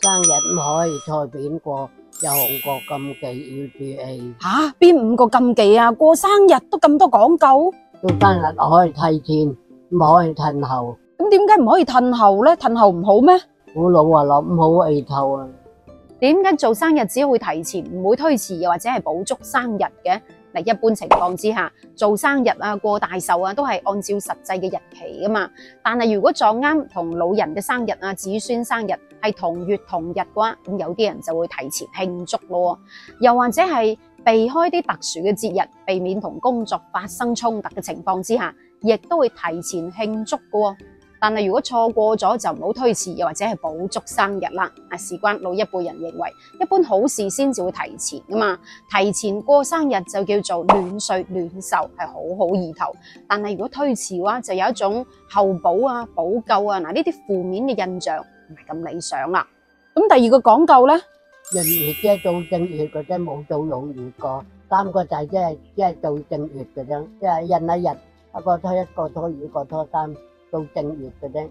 生日唔可以隨便過，有5個禁忌要注意。吓，邊5個禁忌啊？過生日都咁多講究？做生日可以提前，唔可以褪後。咁點解唔可以褪後咧？褪後唔好咩？古老話諗好意頭啊！點解做生日只會提前，唔會推遲，又或者係補足生日嘅？嗱，一般情況之下，做生日啊、過大壽啊，都係按照實際嘅日期噶嘛。但係如果撞啱同老人嘅生日啊、子孫生日係同月同日嘅話，咁有啲人就會提前慶祝咯。又或者係避開啲特殊嘅節日，避免同工作發生衝突嘅情況之下，亦都會提前慶祝嘅。但係如果錯過咗就唔好推遲，又或者係補足生日啦。事關老一輩人認為，一般好事先至會提前噶嘛。提前過生日就叫做暖歲暖壽，係好意頭。但係如果推遲嘅話，就有一種後補啊、補救啊，呢啲負面嘅印象唔係咁理想啦。咁第二個講究咧，閏月即係做正月嘅啫，冇做閏月過。3個仔即係做正月嘅啫，即係閏一日，一個初一，個初二，個初三。做正月嘅啫。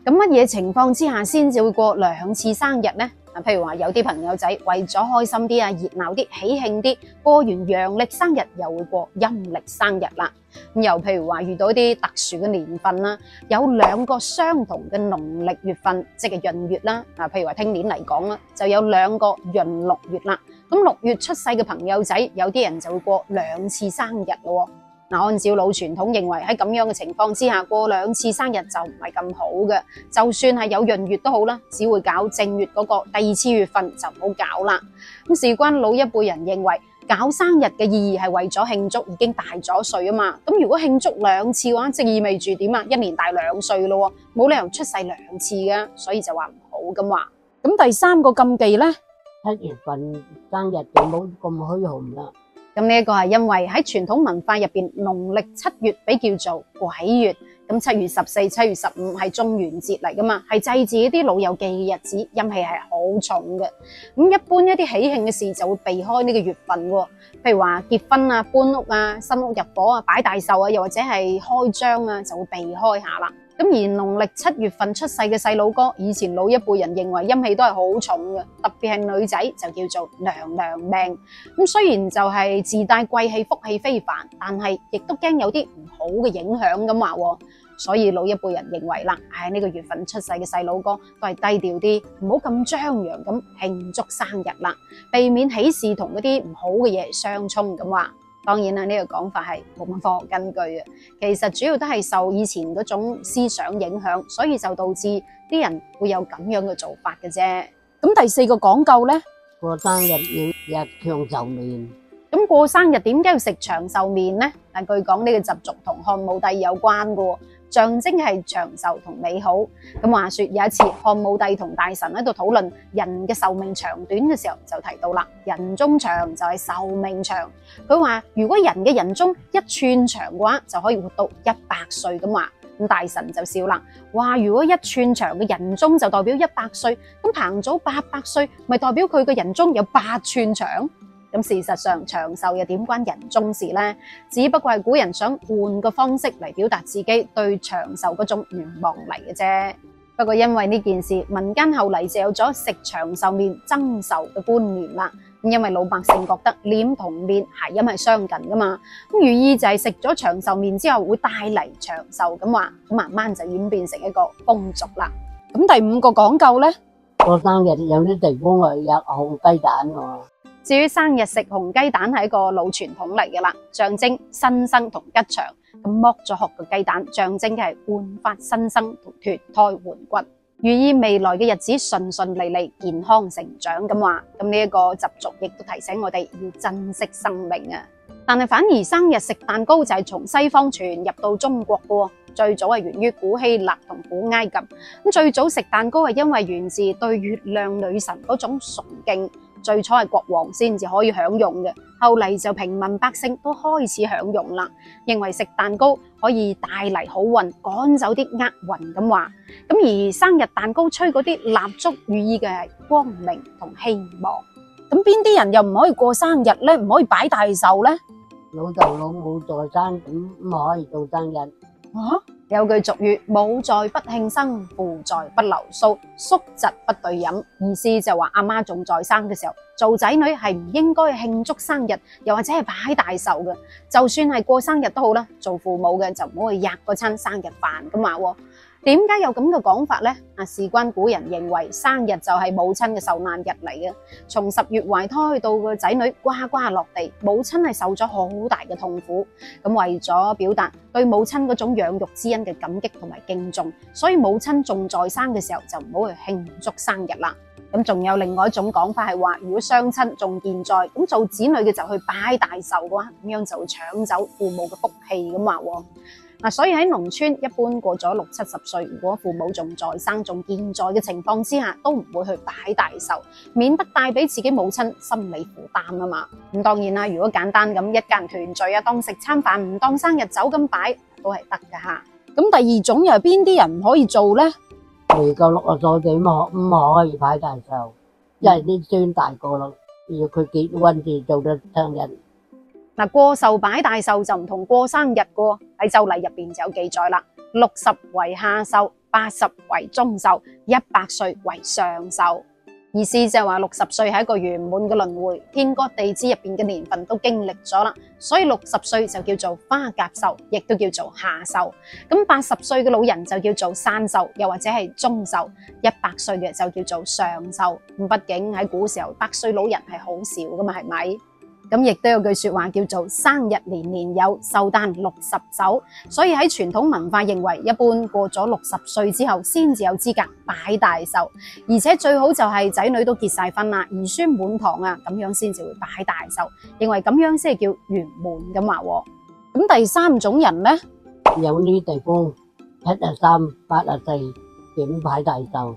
咁乜嘢情況之下先至會過2次生日呢？譬如話有啲朋友仔為咗開心啲啊、熱鬧啲、喜慶啲，過完陽曆生日又會過陰曆生日啦。咁又譬如話遇到一啲特殊嘅年份啦，有2個相同嘅農曆月份，即係閏月啦。譬如話聽年嚟講啦，就有2個閏6月啦。咁6月出世嘅朋友仔，有啲人就會過2次生日咯。按照老傳統認為，喺咁樣嘅情況之下，過2次生日就唔係咁好嘅。就算係有閏月都好啦，只會搞正月嗰個第2次月份就唔好搞啦。咁事關老一輩人認為，搞生日嘅意義係為咗慶祝已經大咗歲啊嘛。咁如果慶祝2次嘅話，即意味住點啊？1年大2歲咯，冇理由出世2次嘅，所以就話唔好咁話。咁第3個禁忌呢，7月份生日就冇咁虛紅啦。咁呢一個係因為喺傳統文化入邊，農曆7月被叫做鬼月。咁7月14、7月15係中元節嚟噶嘛，係祭祀一啲老友記嘅日子，陰氣係好重嘅。咁一般一啲喜慶嘅事就會避開呢個月份喎，譬如話結婚啊、搬屋啊、新屋入伙啊、擺大壽啊，又或者係開張啊，就會避開下啦。咁而農曆7月份出世嘅細佬哥，以前老一輩人認為陰氣都係好重嘅，特別係女仔就叫做娘命。咁雖然就係自帶貴氣、福氣非凡，但係亦都驚有啲唔好嘅影響咁話。所以老一輩人認為啦，呢個月份出世嘅細佬哥都係低調啲，唔好咁張揚咁慶祝生日啦，避免喜事同嗰啲唔好嘅嘢相衝咁話。當然啦，呢個講法係冇乜科學根據嘅，其實主要都係受以前嗰種思想影響，所以就導致啲人會有咁樣嘅做法嘅啫。咁第4個講究呢，過生日要食長壽麵。咁過生日點解要食長壽麵呢？但據講呢個習俗同漢武帝有關嘅，象徵係長壽同美好。咁話說有一次漢武帝同大臣喺度討論人嘅壽命長短嘅時候，就提到啦，人中長就係壽命長。佢話如果人嘅人中1寸長嘅話，就可以活到100歲咁話。咁大臣就笑啦，話如果1寸長嘅人中就代表100歲，咁彭祖800歲，咪代表佢嘅人中有8寸長？咁事實上長壽又點關人中事呢？只不過係古人想換個方式嚟表達自己對長壽嗰種願望嚟嘅啫。不過因為呢件事，民間後嚟就有咗食長壽麵增壽嘅觀念啦。因為老百姓覺得臉同面諧音係相近噶嘛，咁寓意就係食咗長壽麵之後會帶嚟長壽咁話，咁慢慢就演變成一個風俗啦。咁第5個講究呢，過生日有啲地方係有紅雞蛋喎。至於生日食紅雞蛋係一個老傳統嚟嘅啦，象徵新生同吉祥。咁剝咗殼嘅雞蛋，象徵嘅係煥發新生同脫胎換骨，寓意未來嘅日子順順利利、健康成長咁話。咁呢一個習俗亦都提醒我哋要珍惜生命啊！但係反而生日食蛋糕就係從西方傳入到中國嘅喎，最早係源於古希臘同古埃及。咁最早食蛋糕係因為源自對月亮女神嗰種崇敬。最初係國王先至可以享用嘅，後嚟就平民百姓都開始享用啦。認為食蛋糕可以帶嚟好運，趕走啲厄運咁話。咁而生日蛋糕吹嗰啲蠟燭，寓意嘅係光明同希望。咁邊啲人又唔可以過生日呢？唔可以擺大壽呢？老豆老母在生，咁唔可以做生日。有句俗語，母在不慶生，父在不留鬚，叔侄不對飲。意思就話阿媽仲在生嘅時候，做仔女係唔應該慶祝生日，又或者係擺大壽嘅。就算係過生日都好啦，做父母嘅就唔好去吔嗰餐生日飯咁話。點解有咁嘅講法呢？事關古人認為生日就係母親嘅受難日嚟嘅。從10月懷胎到個仔女呱呱落地，母親係受咗好大嘅痛苦。咁為咗表達對母親嗰種養育之恩嘅感激同埋敬重，所以母親仲在生嘅時候就唔好去慶祝生日啦。咁仲有另外一種講法係話，如果雙親仲健在，咁做子女嘅就去擺大壽嘅話，咁樣就會搶走父母嘅福氣咁話。所以喺農村一般過咗60-70歲，如果父母仲在生仲健在嘅情況之下，都唔會去擺大壽，免得帶俾自己母親心理負擔啊嘛。咁當然啦，如果簡單咁一家人團聚啊，當食餐飯唔當生日酒咁擺都係得噶吓。咁第二種又係邊啲人唔可以做呢？未夠60歲唔可以擺大壽，因為啲孫大個啦，要佢結婚至做得生日。過壽擺大壽就唔同過生日喎，喺周禮入邊就有記載啦。60為下壽，80為中壽，100歲為上壽。意思就係話60歲係一個圓滿嘅輪迴，天干地支入邊嘅年份都經歷咗啦，所以60歲就叫做花甲壽，亦都叫做下壽。咁80歲嘅老人就叫做山壽，又或者係中壽，100歲嘅就叫做上壽。咁畢竟喺古時候100歲老人係好少噶嘛，係咪？咁亦都有句說話叫做生日年年有，壽誕60走。所以喺傳統文化認為，一般過咗60歲之後先至有資格擺大壽，而且最好就係仔女都結晒婚啦，兒孫滿堂啊，咁樣先至會擺大壽，認為咁樣先係叫圓滿咁話。咁第三種人呢，有啲地方73、84點擺大壽。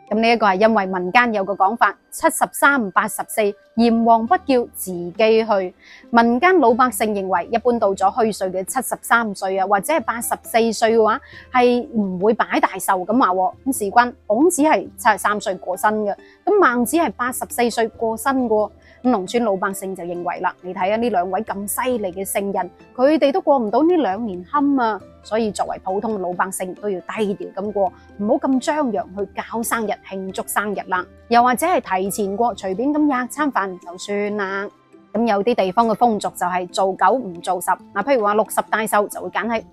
咁呢一個係因為民間有個講法，73、84閻王不叫自己去。民間老百姓認為，一般到咗虛歲嘅73歲啊，或者係84歲嘅話，係唔會擺大壽咁話。咁事關孔子係73歲過身嘅，咁孟子係84歲過身嘅。咁農村老百姓就認為啦，你睇下呢兩位咁犀利嘅聖人，佢哋都過唔到呢2年坎啊，所以作為普通嘅老百姓都要低調咁過，唔好咁張揚去搞生日慶祝生日啦，又或者係提前過，隨便咁吔餐飯就算啦。咁有啲地方嘅風俗就係做9唔做10，譬如話60大壽就會揀喺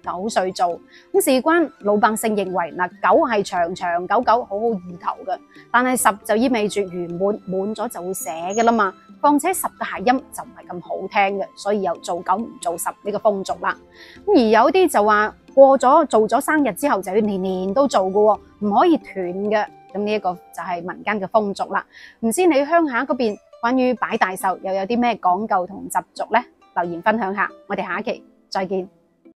59歲做。咁事關老百姓認為9係長長久久好好意頭嘅，但係10就意味住圓滿，滿咗就會寫嘅啦嘛。況且10嘅諧音就唔係咁好聽嘅，所以又做9唔做10呢個風俗啦。咁而有啲就話過咗做咗生日之後就要年年都做嘅，唔可以斷嘅。咁呢一個就係民間嘅風俗啦。唔知你鄉下嗰邊關於擺大壽又有啲咩講究同習俗呢？留言分享下，我哋下一期再見。